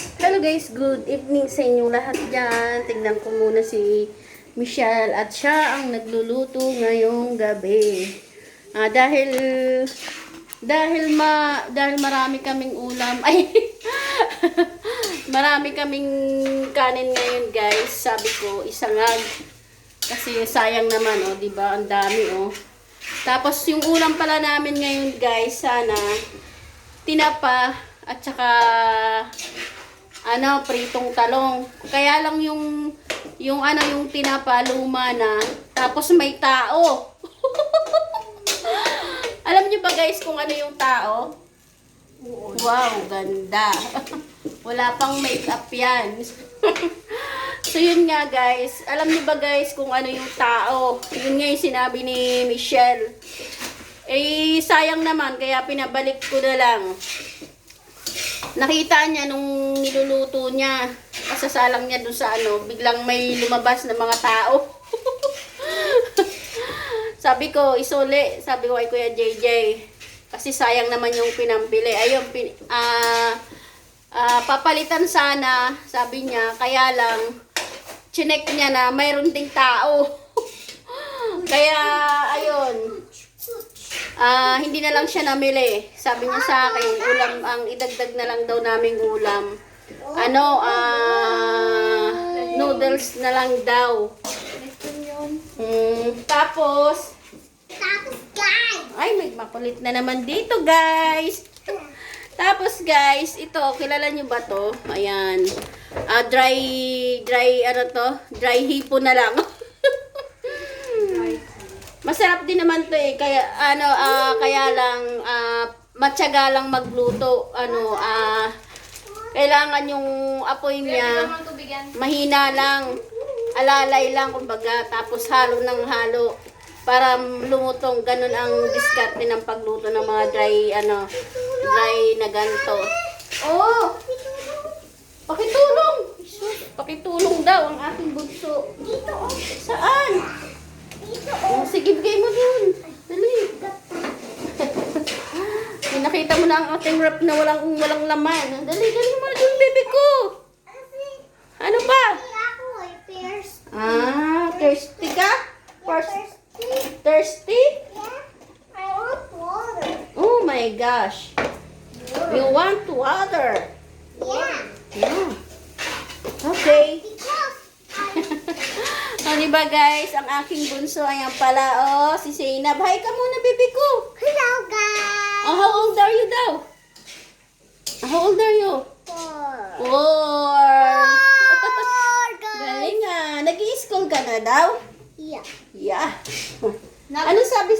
Hello guys, good evening sa inyong lahat dyan. Tignan ko muna si Michelle at siya ang nagluluto ngayong gabi. Dahil marami kaming ulam. Ay, marami kaming kanin ngayon guys. Sabi ko, isangag. Kasi sayang naman, oh, 'di ba? Ang dami, oh. Tapos yung ulam pala namin ngayon guys, sana tinapa at saka pritong talong. Kaya lang yung tinapa luma na, tapos may tao. Alam niyo ba guys kung ano yung tao? Wow, ganda. Wala pang makeup yan. So yun nga guys, alam niyo ba guys kung ano yung tao? Yun nga yung sinabi ni Michelle. Eh sayang naman, kaya pinabalik ko na lang. Nakita niya nung niluluto niya, kasasalang niya dun sa biglang may lumabas na mga tao. Sabi ko, isole, sabi ko kay Kuya JJ, kasi sayang naman yung pinambili. Ayun, papalitan sana, sabi niya, kaya lang, chinek niya na mayroon ding tao. Kaya, ayun, hindi na lang siya namili. Sabi niya sa akin, ulam, ang idagdag na lang daw naming ulam. Noodles na lang daw. Tapos guys, ay may makulit na naman dito guys. Tapos guys, ito, kilala nyo ba to? Ayan. Dry hipon na lang. Masarap din naman to eh. Kaya kaya lang matyaga lang magluto. Kailangan yung apoy niya mahina lang. Alalay lang kumbaga, tapos halo ng halo para lumutong. Ganun ang diskarte ng pagluto ng mga dry na ganito. Oh! Pakitulong! Pakitulong daw ang aking bunso. Dito, oh. Saan? Dito, oh. Sige, bigay mo dun. Dali. Nakita mo na ang ating wrap na walang laman. Dali mo na dun, bebe ko. Ano ba? Thirsty ka? Thirsty? Yeah, I want water. Oh my gosh. You want water? Yeah. Okay. Because Diba guys, ang aking bunso, ayan pala, oh, si Zainab. Hi ka muna, baby ko. hello guys. Oh, how old are you daw? How old are you? 4. Galing nga. Nag-i-school ka na daw? Yeah. Yeah. Ano sabi